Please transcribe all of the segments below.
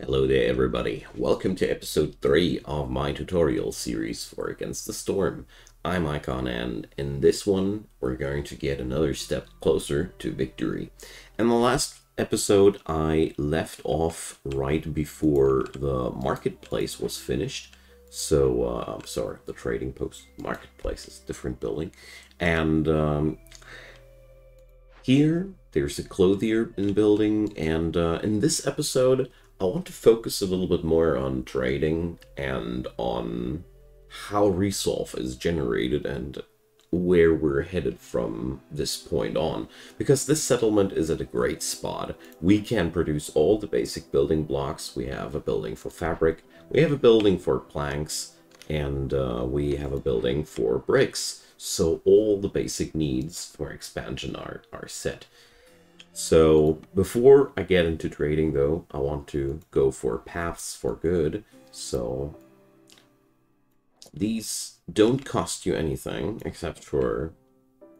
Hello there everybody, welcome to episode 3 of my tutorial series for Against the Storm. I'm Icon, and in this one we're going to get another step closer to victory. In the last episode I left off right before the marketplace was finished. So, I'm sorry, the trading post marketplace is a different building. And here there's a clothier building, and in this episode I want to focus a little bit more on trading and on how resolve is generated and where we're headed from this point on. Because this settlement is at a great spot. We can produce all the basic building blocks. We have a building for fabric, we have a building for planks, and we have a building for bricks. So all the basic needs for expansion are set. So before I get into trading though, I want to go for paths for good. So these don't cost you anything except for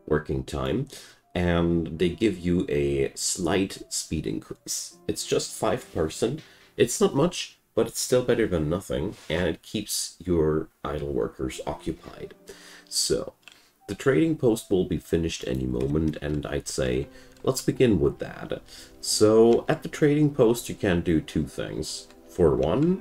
working time, and they give you a slight speed increase. It's just 5%. It's not much, but it's still better than nothing, and it keeps your idle workers occupied. So the trading post will be finished any moment, and I'd say let's begin with that. So at the trading post you can do two things. For one,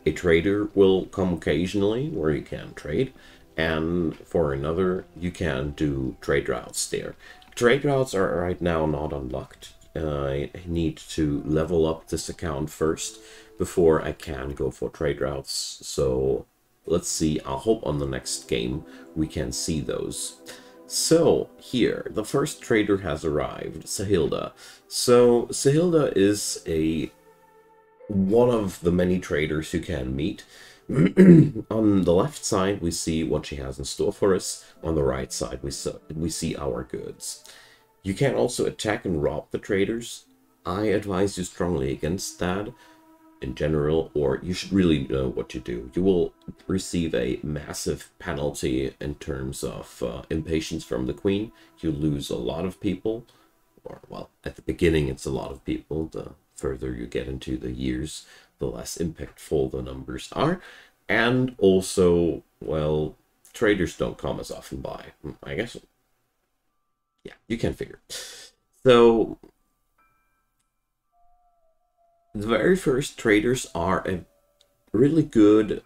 a trader will come occasionally where you can trade, and for another you can do trade routes there. Trade routes are right now not unlocked. I need to level up this account first before I can go for trade routes. So let's see, I hope on the next game we can see those. So here, the first trader has arrived, Sahilda. So Sahilda is one of the many traders you can meet. On the left side we see what she has in store for us. On the right side we see our goods. You can also attack and rob the traders. I advise you strongly against that in general, or you should really know what you do. You will receive a massive penalty in terms of impatience from the queen. You lose a lot of people, or well, at the beginning it's a lot of people. The further you get into the years, the less impactful the numbers are. And also, well, traders don't come as often by, I guess. Yeah, you can figure. So the very first traders are a really good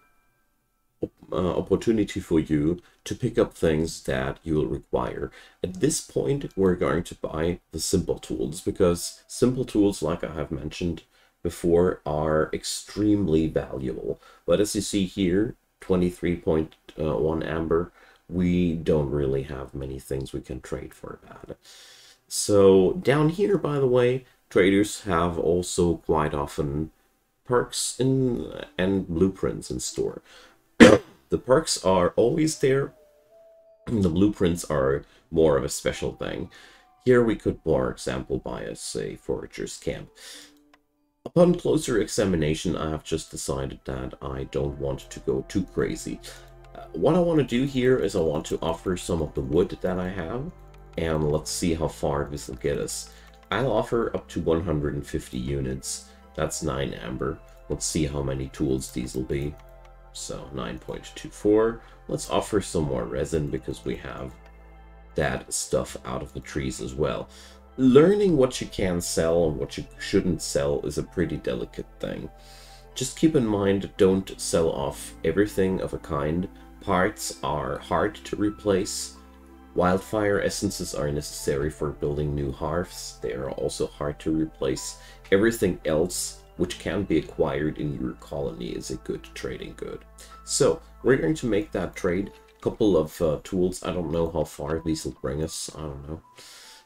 opportunity for you to pick up things that you will require. At this point, we're going to buy the simple tools, because simple tools, like I have mentioned before, are extremely valuable. But as you see here, 23.1 amber, we don't really have many things we can trade for that. So down here, by the way, traders have also quite often perks and blueprints in store. The perks are always there. The blueprints are more of a special thing. Here we could, for example, buy us a forager's camp. Upon closer examination, I have just decided that I don't want to go too crazy. What I want to do here is I want to offer some of the wood that I have, and let's see how far this will get us. I'll offer up to 150 units. That's 9 amber. Let's see how many tools these will be. So 9.24. Let's offer some more resin, because we have that stuff out of the trees as well. Learning what you can sell and what you shouldn't sell is a pretty delicate thing. Just keep in mind, don't sell off everything of a kind. Parts are hard to replace. Wildfire essences are necessary for building new hearths. They are also hard to replace. Everything else which can be acquired in your colony is a good trading good. So we're going to make that trade. Couple of tools. I don't know how far these will bring us. I don't know,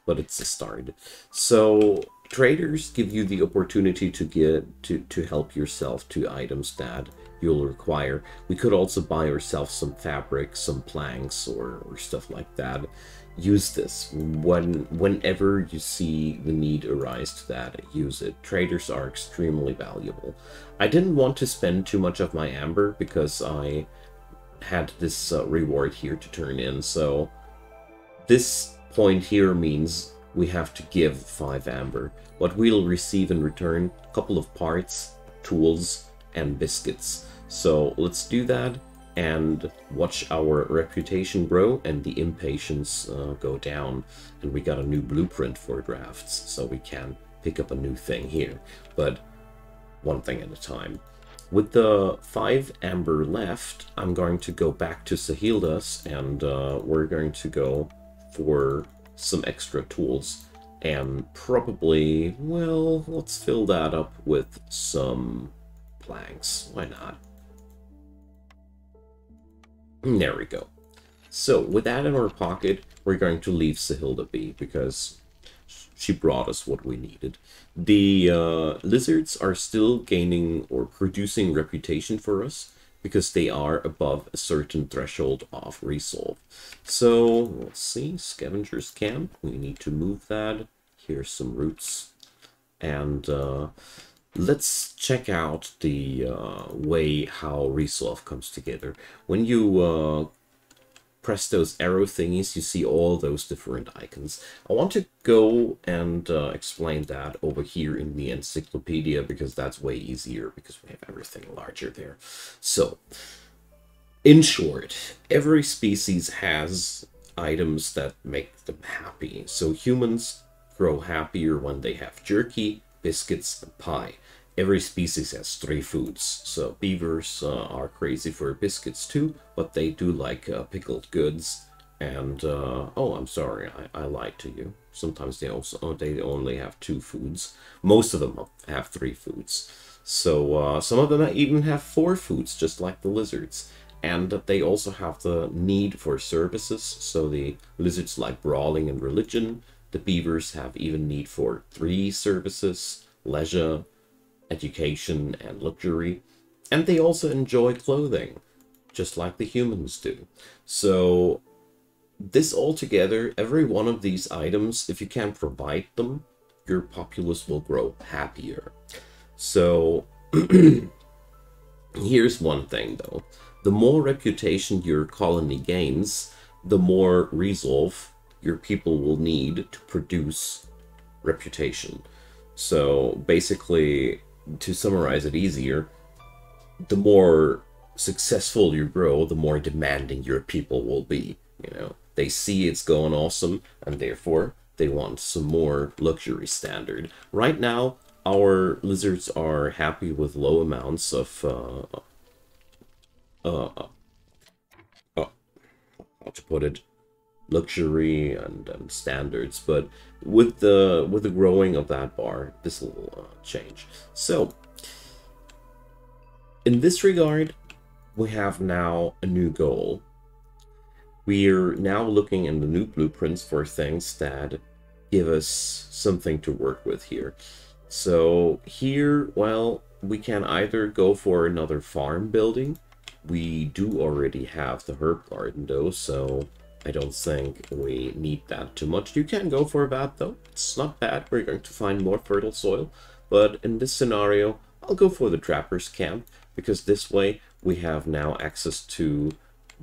but it's a start. So traders give you the opportunity to get to help yourself to items that you'll require. We could also buy ourselves some fabric, some planks, or stuff like that. Use this whenever you see the need arise to that. Use it. Traders are extremely valuable. I didn't want to spend too much of my amber because I had this reward here to turn in. So this point here means we have to give 5 amber. What we'll receive in return, a couple of parts, tools and biscuits. So let's do that and watch our reputation grow and the impatience go down. And we got a new blueprint for drafts, so we can pick up a new thing here, but one thing at a time. With the 5 amber left, I'm going to go back to Sahilda's, and we're going to go for some extra tools. And probably, well, let's fill that up with some planks. Why not? There we go. So, with that in our pocket, we're going to leave Sahilda be, because she brought us what we needed. The lizards are still gaining or producing reputation for us, because they are above a certain threshold of resolve. So, let's see, Scavenger's Camp, we need to move that. Here's some roots. And let's check out the way how resolve comes together. When you press those arrow thingies, you see all those different icons. I want to go and explain that over here in the encyclopedia, because that's way easier, because we have everything larger there. So, in short, every species has items that make them happy. So humans grow happier when they have jerky, biscuits, and pie. Every species has 3 foods, so beavers are crazy for biscuits too, but they do like pickled goods. And oh, I'm sorry, I lied to you. Sometimes they only have 2 foods. Most of them have 3 foods. So some of them even have 4 foods, just like the lizards. And they also have the need for services. So the lizards like brawling and religion. The beavers have even need for 3 services: leisure, education, and luxury. And they also enjoy clothing, just like the humans do. So this all together, every one of these items, if you can provide them, your populace will grow happier. So here's one thing though. The more reputation your colony gains, the more resolve your people will need to produce reputation. So basically, to summarize it easier, the more successful you grow, the more demanding your people will be. You know, they see it's going awesome, and therefore they want some more luxury standard. Right now, our lizards are happy with low amounts of how to put it, luxury and standards, but with the growing of that bar, this will change. So in this regard, we have now a new goal. We're now looking in the new blueprints for things that give us something to work with here. So here, well, we can either go for another farm building. We do already have the herb garden though, so I don't think we need that too much. You can go for that though. It's not bad. We're going to find more fertile soil. But in this scenario, I'll go for the trapper's camp, because this way we have now access to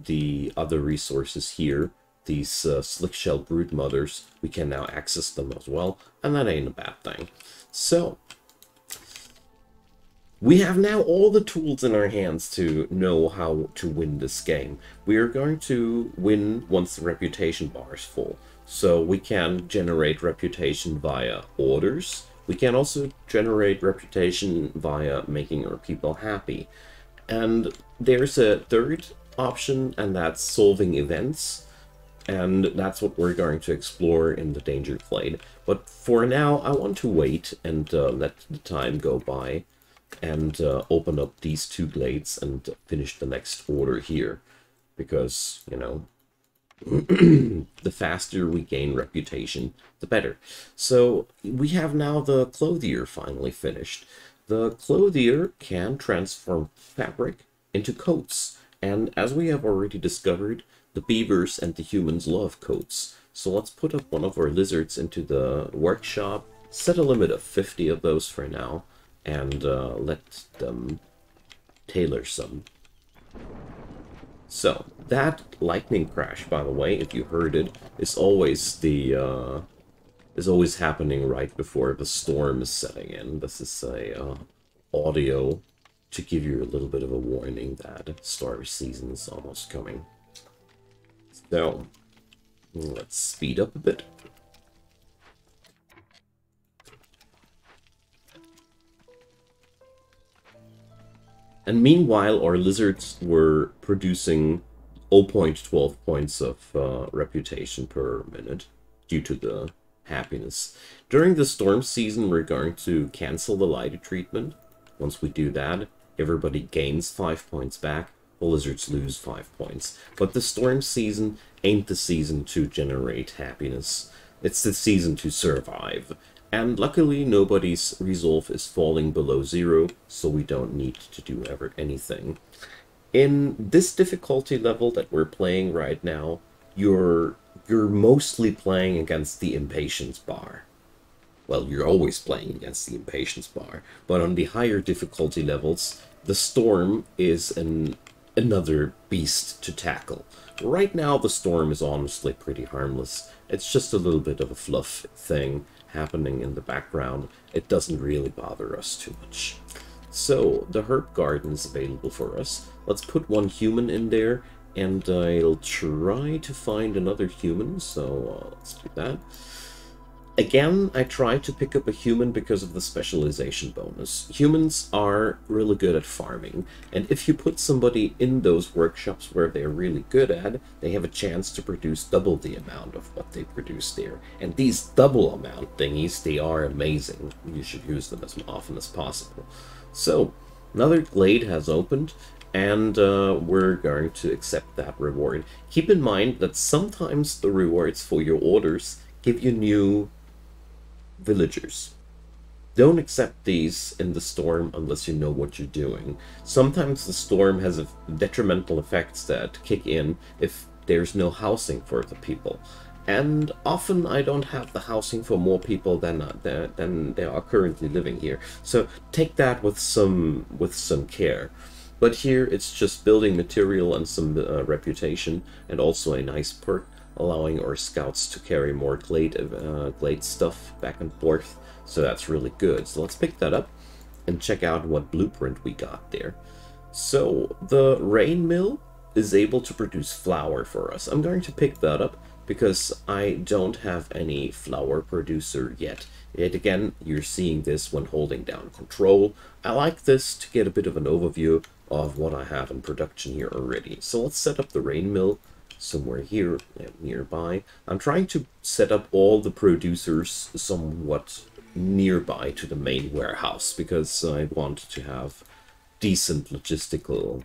the other resources here. These slick-shell brood mothers, we can now access them as well, and that ain't a bad thing. So we have now all the tools in our hands to know how to win this game. We are going to win once the reputation bar is full. So we can generate reputation via orders. We can also generate reputation via making our people happy. And there's a third option, and that's solving events. And that's what we're going to explore in the Danger Glade. But for now, I want to wait and let the time go by and open up these 2 glades and finish the next order here. Because, you know, the faster we gain reputation, the better. So we have now the clothier finally finished. The clothier can transform fabric into coats. And as we have already discovered, the beavers and the humans love coats. So let's put up one of our lizards into the workshop, set a limit of 50 of those for now, and let them tailor some. So that lightning crash, by the way, if you heard it, is always happening right before the storm is setting in. This is a audio to give you a little bit of a warning that storm season is almost coming. So, let's speed up a bit. And meanwhile, our lizards were producing 0.12 points of reputation per minute due to the happiness. During the storm season, we're going to cancel the lighter treatment. Once we do that, everybody gains 5 points back. The lizards lose 5 points. But the storm season ain't the season to generate happiness. It's the season to survive. And luckily, nobody's resolve is falling below 0, so we don't need to do ever anything. In this difficulty level that we're playing right now, you're mostly playing against the impatience bar. Well, you're always playing against the impatience bar, but on the higher difficulty levels, the storm is another beast to tackle. Right now, the storm is honestly pretty harmless. It's just a little bit of a fluff thing happening in the background. It doesn't really bother us too much. So, the herb garden is available for us. Let's put one human in there, and I'll try to find another human, so let's do that. Again, I tried to pick up a human because of the specialization bonus. Humans are really good at farming, and if you put somebody in those workshops where they're really good at, they have a chance to produce double the amount of what they produce there. And these double amount thingies, they are amazing. You should use them as often as possible. So, another glade has opened, and we're going to accept that reward. Keep in mind that sometimes the rewards for your orders give you new villagers. Don't accept these in the storm unless you know what you're doing. Sometimes the storm has detrimental effects that kick in if there's no housing for the people. And often I don't have the housing for more people than there are currently living here. So take that with some care. But here it's just building material and some reputation, and also a nice perk, allowing our scouts to carry more glade stuff back and forth. So that's really good. So let's pick that up and check out what blueprint we got there. So the rain mill is able to produce flour for us. I'm going to pick that up because I don't have any flour producer yet. Yet again, you're seeing this when holding down control. I like this to get a bit of an overview of what I have in production here already. So let's set up the rain mill somewhere here nearby. I'm trying to set up all the producers somewhat nearby to the main warehouse because I want to have decent logistical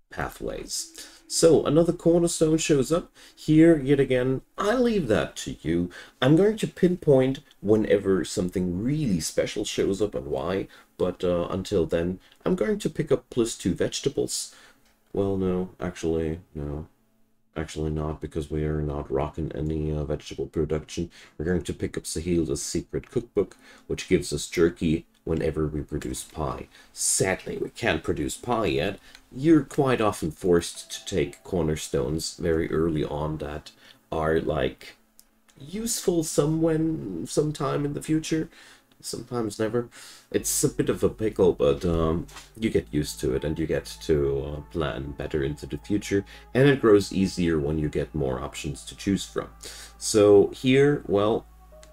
pathways. So another cornerstone shows up here yet again. I leave that to you. I'm going to pinpoint whenever something really special shows up and why, but until then I'm going to pick up +2 vegetables. Well, no, actually not, because we are not rocking any vegetable production. We're going to pick up Sahil's secret cookbook, which gives us jerky whenever we produce pie. Sadly, we can't produce pie yet. You're quite often forced to take cornerstones very early on that are, like, useful sometime in the future. Sometimes never. It's a bit of a pickle, but you get used to it and you get to plan better into the future, and it grows easier when you get more options to choose from. So here, well,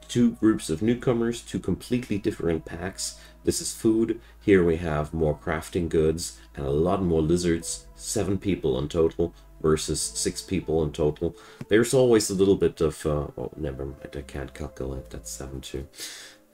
2 groups of newcomers, 2 completely different packs. This is food. Here we have more crafting goods and a lot more lizards. 7 people in total versus 6 people in total. There's always a little bit of oh, never mind, I can't calculate. That's 7 too.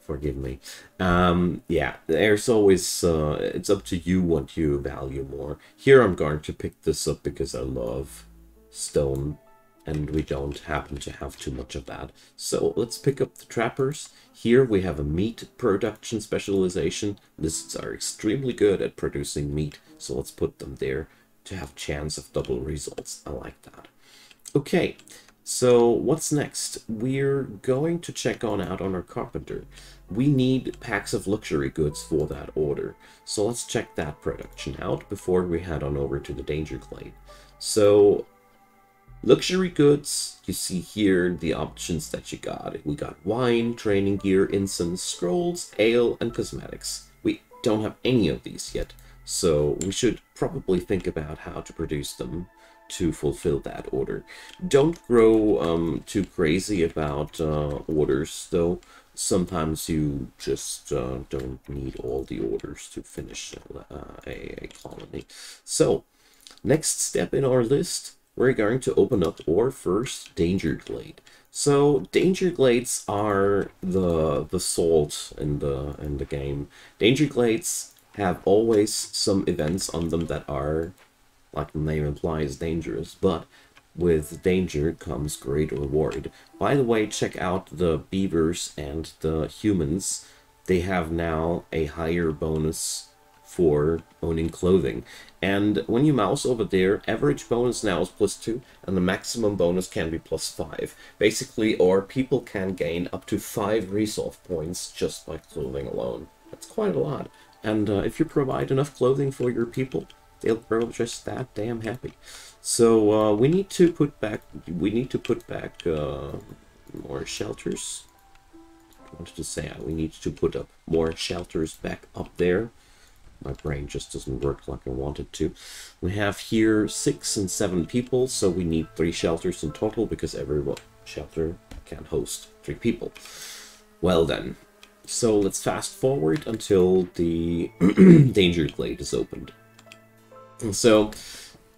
Forgive me. Yeah, there's always, it's up to you what you value more. Here I'm going to pick this up because I love stone, and we don't happen to have too much of that. So let's pick up the trappers. Here we have a meat production specialization. Lizards are extremely good at producing meat, so let's put them there to have chance of double results. I like that. Okay, so what's next? We're going to check out on our carpenter. We need packs of luxury goods for that order. So let's check that production out before we head on over to the danger glade. So luxury goods, you see here the options that you got. We got wine, training gear, incense, scrolls, ale, and cosmetics. We don't have any of these yet. So we should probably think about how to produce them to fulfill that order. Don't grow too crazy about orders, though. Sometimes you just don't need all the orders to finish a colony. So, next step in our list, we're going to open up our first danger glade. So danger glades are the salt in the game. Danger glades have always some events on them that are, like the name implies, dangerous, but with danger comes great reward. By the way, check out the beavers and the humans. They have now a higher bonus for owning clothing. And when you mouse over there, average bonus now is +2, and the maximum bonus can be +5. Basically, or people can gain up to 5 resolve points just by clothing alone. That's quite a lot. And if you provide enough clothing for your people, they'll grow just that damn happy. So we need to put back more shelters. I wanted to say we need to put up more shelters back up there. My brain just doesn't work like I wanted to. We have here 6 and 7 people, so we need 3 shelters in total because every shelter can host 3 people. Well then, so let's fast forward until the danger glade is opened. So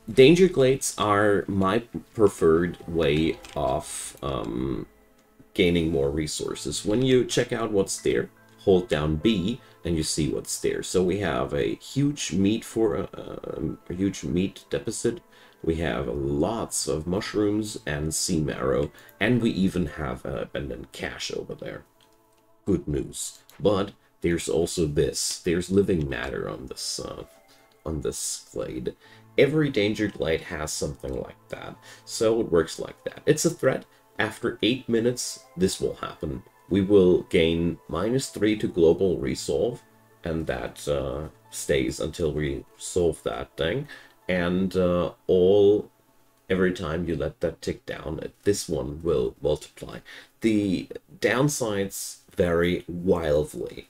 danger glades are my preferred way of gaining more resources. When you check out what's there, hold down B and you see what's there. So we have a huge meat a huge meat deposit. We have lots of mushrooms and sea marrow, and we even have abundant cash over there. Good news. But there's also this. There's living matter on this glade. Every danger glade has something like that. So it works like that. It's a threat. After 8 minutes, this will happen. We will gain -3 to global resolve, and that stays until we solve that thing. And every time you let that tick down, this one will multiply. The downsides vary wildly.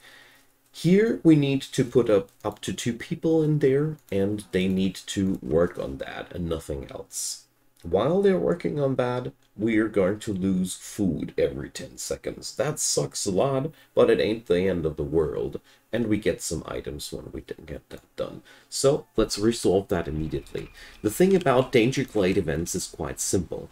Here we need to put up to 2 people in there, and they need to work on that and nothing else. While they're working on that, we are going to lose food every 10 seconds. That sucks a lot, but it ain't the end of the world. And we get some items when we didn't get that done. So let's resolve that immediately. The thing about danger glade events is quite simple.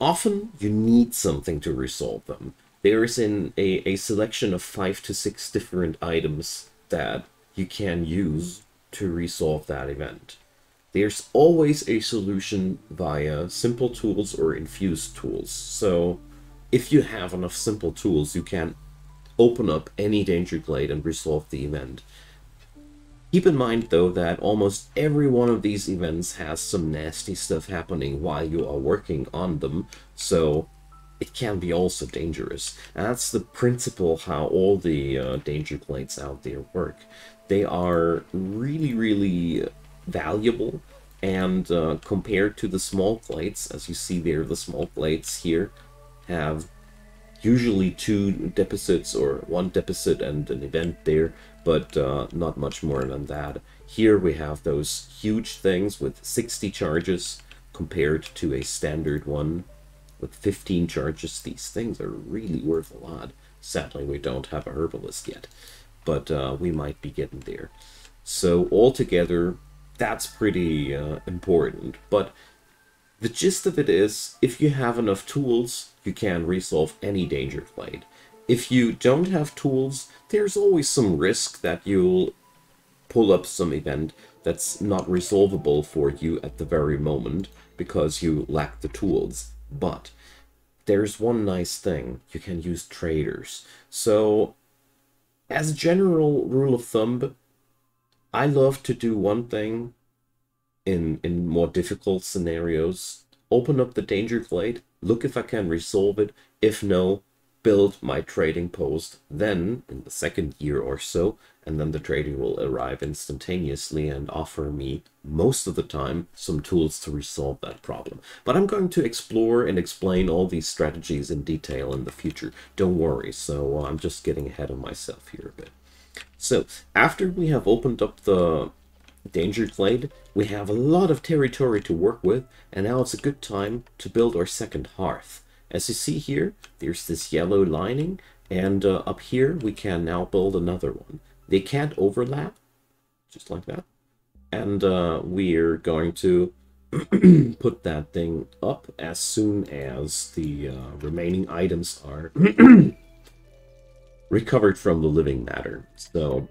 Often you need something to resolve them. There is a selection of 5 to 6 different items that you can use to resolve that event. There's always a solution via simple tools or infused tools. So if you have enough simple tools, you can open up any danger glade and resolve the event. Keep in mind, though, that almost every one of these events has some nasty stuff happening while you are working on them, so it can be also dangerous. And that's the principle how all the danger glades out there work. They are really, really valuable, and compared to the small glades, as you see there, the small glades here have usually 2 deposits or 1 deposit and an event there, but not much more than that. Here we have those huge things with 60 charges compared to a standard one with 15 charges. These things are really worth a lot. Sadly, we don't have a herbalist yet, but we might be getting there. So altogether, that's pretty important. But the gist of it is, if you have enough tools, you can resolve any danger glade. If you don't have tools, there's always some risk that you'll pull up some event that's not resolvable for you at the very moment because you lack the tools. But there's one nice thing: you can use traders. So as a general rule of thumb, I love to do one thing in more difficult scenarios. Open up the danger glade, look if I can resolve it. If no, build my trading post then in the second year or so, and then the trader will arrive instantaneously and offer me, most of the time, some tools to resolve that problem. But I'm going to explore and explain all these strategies in detail in the future. Don't worry, so I'm just getting ahead of myself here a bit. So after we have opened up the Danger Glade, we have a lot of territory to work with, and now it's a good time to build our second hearth. As you see here, there's this yellow lining, and up here we can now build another one. They can't overlap, just like that. And we're going to put that thing up as soon as the remaining items are recovered from the living matter. So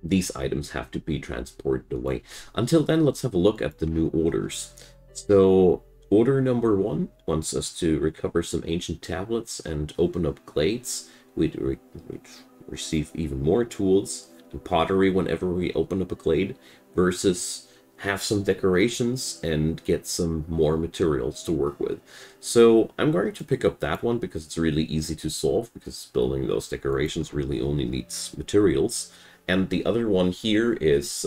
these items have to be transported away. Until then, let's have a look at the new orders. So order number 1 wants us to recover some ancient tablets and open up glades. We'd receive even more tools and pottery whenever we open up a glade, versus have some decorations and get some more materials to work with. So I'm going to pick up that one because it's really easy to solve, because building those decorations really only needs materials. And the other one here is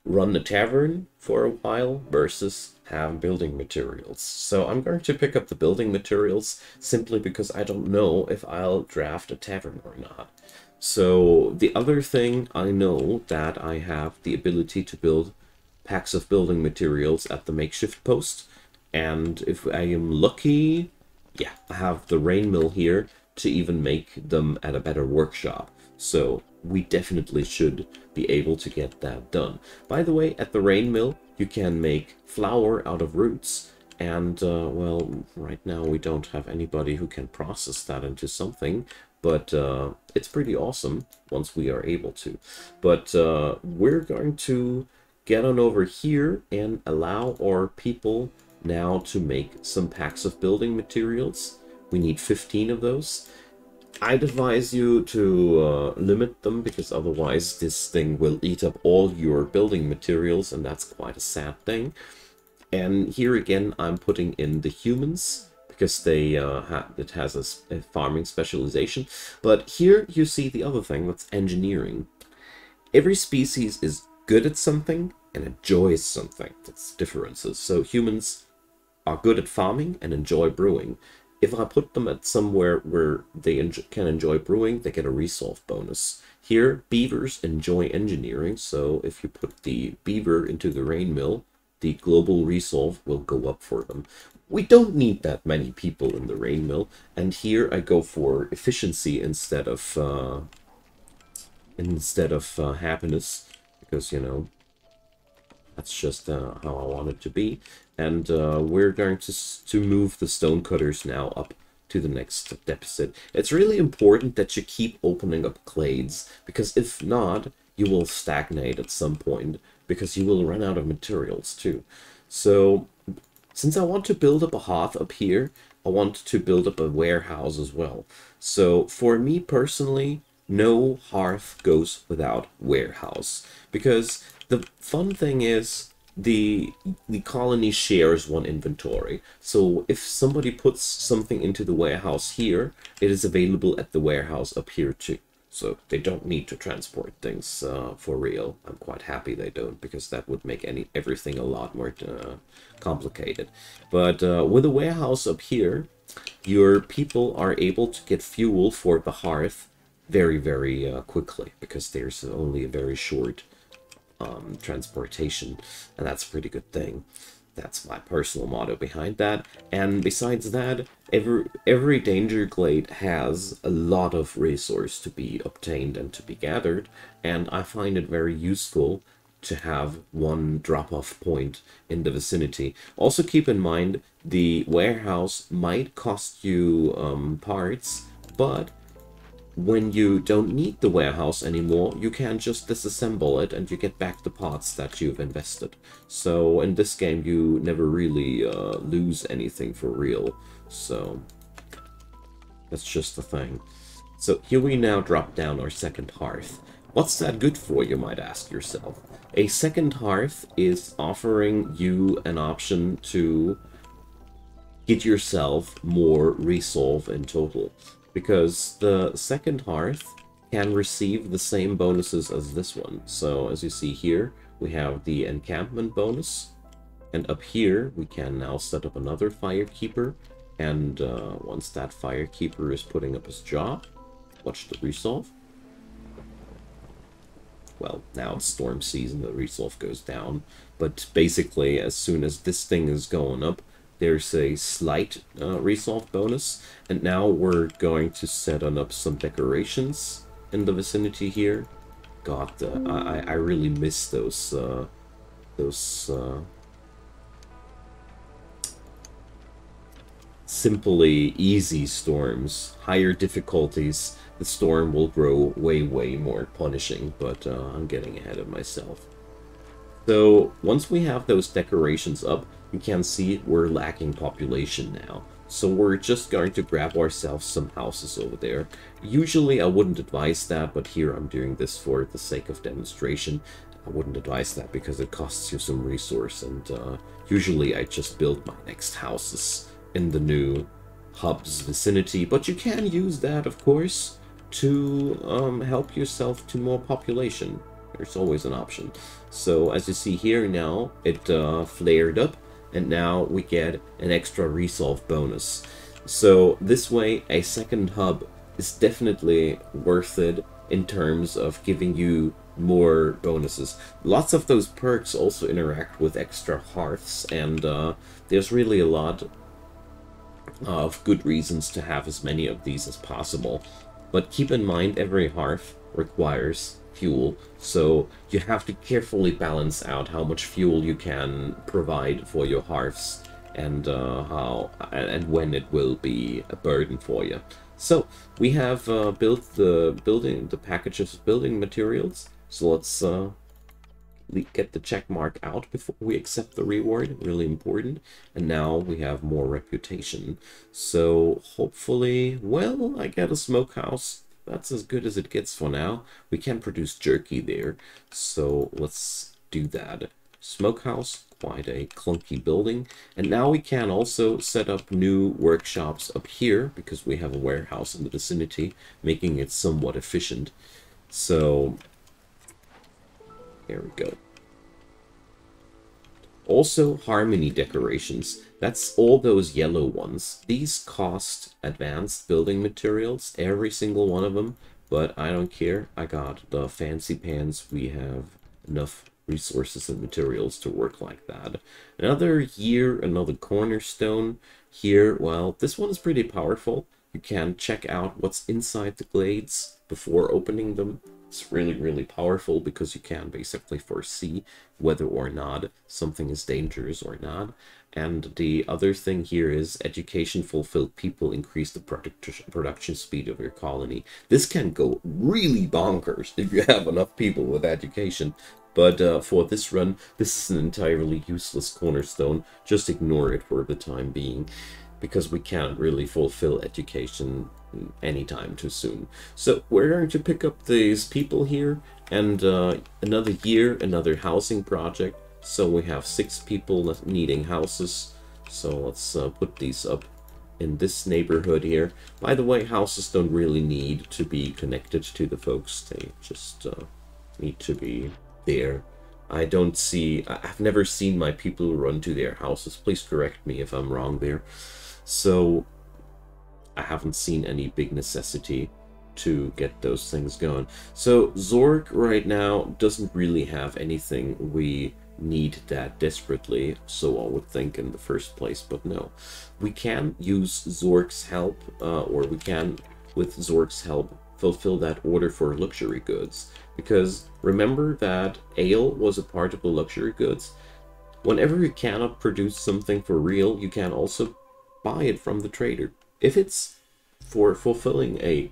run a tavern for a while versus have building materials. So I'm going to pick up the building materials simply because I don't know if I'll draft a tavern or not. So the other thing, I know that I have the ability to build packs of building materials at the makeshift post. And if I am lucky, yeah, I have the rain mill here to even make them at a better workshop. So we definitely should be able to get that done. By the way, at the rain mill, you can make flour out of roots. And, well, right now we don't have anybody who can process that into something. But it's pretty awesome once we are able to. But we're going to get on over here and allow our people now to make some packs of building materials. We need 15 of those. I'd advise you to limit them, because otherwise this thing will eat up all your building materials, and that's quite a sad thing. And here again, I'm putting in the humans, because they it has a farming specialization. But here you see the other thing, that's engineering. Every species is good at something and enjoys something. That's differences. So humans are good at farming and enjoy brewing. If I put them at somewhere where they can enjoy brewing, they get a resolve bonus. Here, beavers enjoy engineering, so if you put the beaver into the rain mill, the global resolve will go up for them. We don't need that many people in the rain mill, and here I go for efficiency instead of happiness, because, you know, that's just how I want it to be. And we're going to move the stonecutters now up to the next deficit. It's really important that you keep opening up glades, because if not, you will stagnate at some point, because you will run out of materials too. So since I want to build up a hearth up here, I want to build up a warehouse as well. So for me personally, no hearth goes without warehouse, because the fun thing is the colony shares one inventory. So if somebody puts something into the warehouse here, it is available at the warehouse up here too. So they don't need to transport things for real. I'm quite happy they don't, because that would make everything a lot more complicated. But with a warehouse up here, your people are able to get fuel for the hearth very, very quickly, because there's only a very short transportation, and that's a pretty good thing. That's my personal motto behind that. And besides that, every danger glade has a lot of resource to be obtained and to be gathered, and I find it very useful to have one drop-off point in the vicinity. Also keep in mind, the warehouse might cost you parts, but when you don't need the warehouse anymore, you can just disassemble it and you get back the parts that you've invested. So in this game, you never really lose anything for real. So that's just the thing. So here we now drop down our second hearth. What's that good for, you might ask yourself? A second hearth is offering you an option to get yourself more resolve in total, because the second hearth can receive the same bonuses as this one. So as you see here, we have the encampment bonus, and up here we can now set up another firekeeper, and once that firekeeper is putting up his job, watch the resolve. well, now it's storm season, the resolve goes down. But basically, as soon as this thing is going up, there's a slight resolve bonus. And now we're going to set on up some decorations in the vicinity here. God, I really miss those simply easy storms. Higher difficulties, the storm will grow way more punishing, but I'm getting ahead of myself. So once we have those decorations up, you can see we're lacking population now. So we're just going to grab ourselves some houses over there. Usually I wouldn't advise that, but here I'm doing this for the sake of demonstration. I wouldn't advise that because it costs you some resource, and usually I just build my next houses in the new hub's vicinity. But you can use that, of course, to help yourself to more population. There's always an option. So as you see here now, it flared up, and now we get an extra resolve bonus. So this way, a second hub is definitely worth it in terms of giving you more bonuses. Lots of those perks also interact with extra hearths, and there's really a lot of good reasons to have as many of these as possible. But keep in mind, every hearth requires fuel, so you have to carefully balance out how much fuel you can provide for your hearths, and how and when it will be a burden for you. So we have built the packages of building materials. So let's get the check mark out before we accept the reward. Really important. And now we have more reputation. So hopefully, well, I get a smokehouse. That's as good as it gets for now. We can produce jerky there, so let's do that. Smokehouse, quite a clunky building. And now we can also set up new workshops up here, because we have a warehouse in the vicinity, making it somewhat efficient. So here we go. Also, harmony decorations. That's all those yellow ones. These cost advanced building materials, every single one of them, but I don't care. I got the fancy pants. We have enough resources and materials to work like that. Another year, another cornerstone here. Well, this one is pretty powerful. You can check out what's inside the glades before opening them. It's really powerful because you can basically foresee whether or not something is dangerous or not. And the other thing here is education fulfilled people increase the production speed of your colony. This can go really bonkers if you have enough people with education. But for this run, this is an entirely useless cornerstone. Just ignore it for the time being, because we can't really fulfill education anytime too soon. So we're going to pick up these people here, and another year, another housing project. So we have 6 people needing houses. So let's put these up in this neighborhood here. By the way, houses don't really need to be connected to the folks. They just need to be there. I've never seen my people run to their houses. Please correct me if I'm wrong there. So I haven't seen any big necessity to get those things going. So Zork right now doesn't really have anything we need that desperately, so I would think in the first place, but no. We can use Zork's help, or we can, with Zork's help, fulfill that order for luxury goods. Because remember that ale was a part of the luxury goods. Whenever you cannot produce something for real, you can also buy it from the trader. If it's for fulfilling a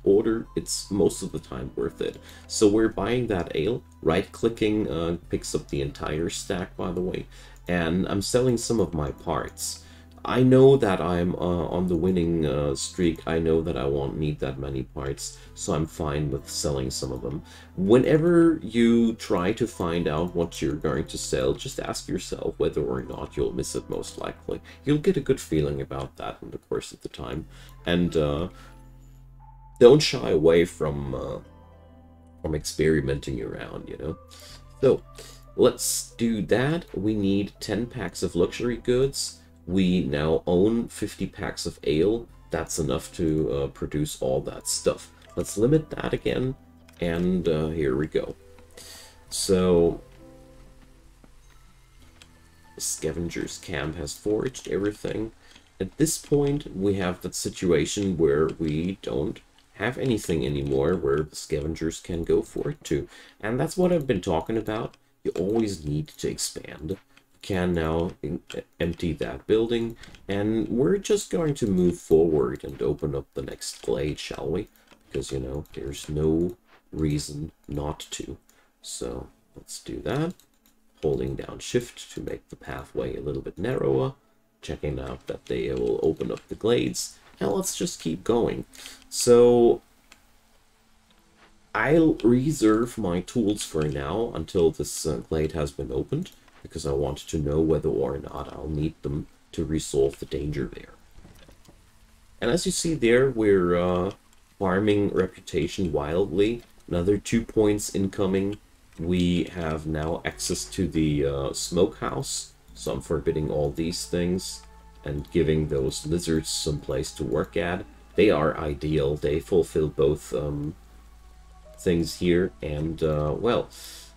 order, it's most of the time worth it. So we're buying that ale. Right-clicking picks up the entire stack, by the way. And I'm selling some of my parts. I know that I'm on the winning streak. I know that I won't need that many parts, so I'm fine with selling some of them. Whenever you try to find out what you're going to sell, just ask yourself whether or not you'll miss it most likely. You'll get a good feeling about that in the course of the time. And don't shy away from experimenting around, you know? So, let's do that. We need 10 packs of luxury goods. We now own 50 packs of ale. That's enough to produce all that stuff. Let's limit that again, and here we go. So the scavenger's camp has foraged everything. At this point, we have that situation where we don't have anything anymore where the scavengers can go for it too. And that's what I've been talking about. You always need to expand. You can now empty that building, and we're just going to move forward and open up the next glade, shall we? Because, you know, there's no reason not to. So let's do that. Holding down shift to make the pathway a little bit narrower, checking out that they will open up the glades, and let's just keep going. So I'll reserve my tools for now until this glade has been opened, because I want to know whether or not I'll need them to resolve the danger there. And as you see there, we're farming reputation wildly. Another 2 points incoming. We have now access to the smokehouse, so I'm forbidding all these things and giving those lizards some place to work at. They are ideal. They fulfill both things here, and well,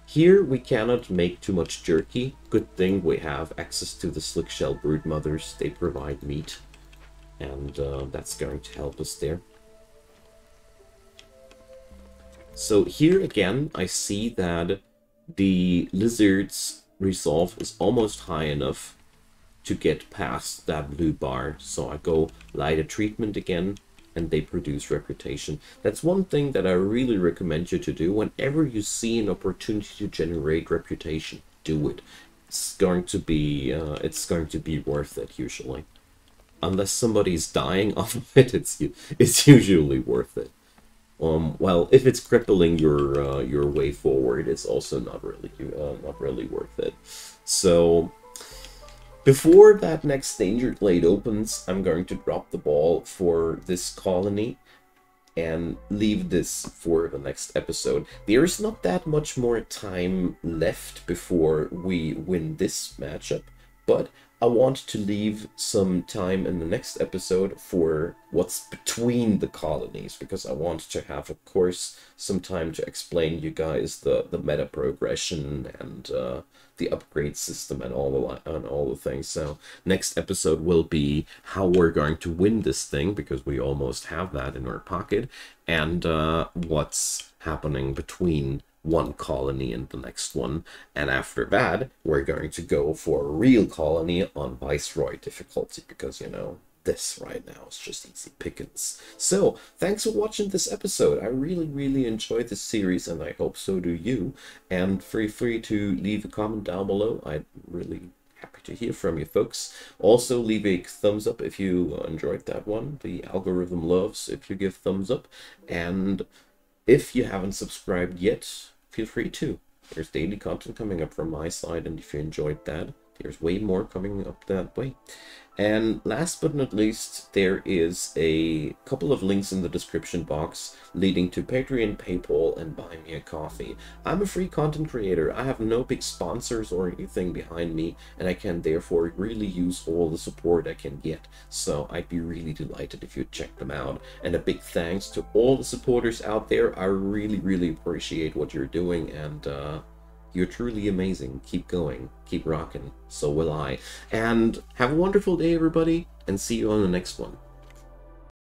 here we cannot make too much jerky. Good thing we have access to the slick shell brood mothers. They provide meat, and that's going to help us there. So here again, I see that the lizard's resolve is almost high enough to get past that blue bar. So I go light a treatment again, and they produce reputation. That's one thing that I really recommend you to do. Whenever you see an opportunity to generate reputation, do it. It's going to be worth it usually. Unless somebody's dying off of it, it's usually worth it. Well, if it's crippling your way forward, it's also not really worth it. So before that next danger glade opens, I'm going to drop the ball for this colony and leave this for the next episode. There's not that much more time left before we win this matchup, but I want to leave some time in the next episode for what's between the colonies, because I want to have, of course, some time to explain you guys the meta progression and the upgrade system and all the things. So next episode will be how we're going to win this thing, because we almost have that in our pocket, and what's happening between one colony and the next one. And after that, we're going to go for a real colony on Viceroy difficulty, because, you know, this right now is just easy pickings. So thanks for watching this episode. I really enjoyed this series, and I hope so do you. And feel free to leave a comment down below. I'd really happy to hear from you folks. Also, leave a thumbs up if you enjoyed that one. The algorithm loves if you give thumbs up. And if you haven't subscribed yet, feel free to. There's daily content coming up from my side, and if you enjoyed that, there's way more coming up that way. And last but not least, there is a couple of links in the description box leading to Patreon, PayPal, and Buy Me a Coffee. I'm a free content creator. I have no big sponsors or anything behind me, and I can therefore really use all the support I can get. So I'd be really delighted if you check them out. And a big thanks to all the supporters out there. I really appreciate what you're doing, and you're truly amazing. Keep going. Keep rocking. So will I. And have a wonderful day, everybody, and see you on the next one.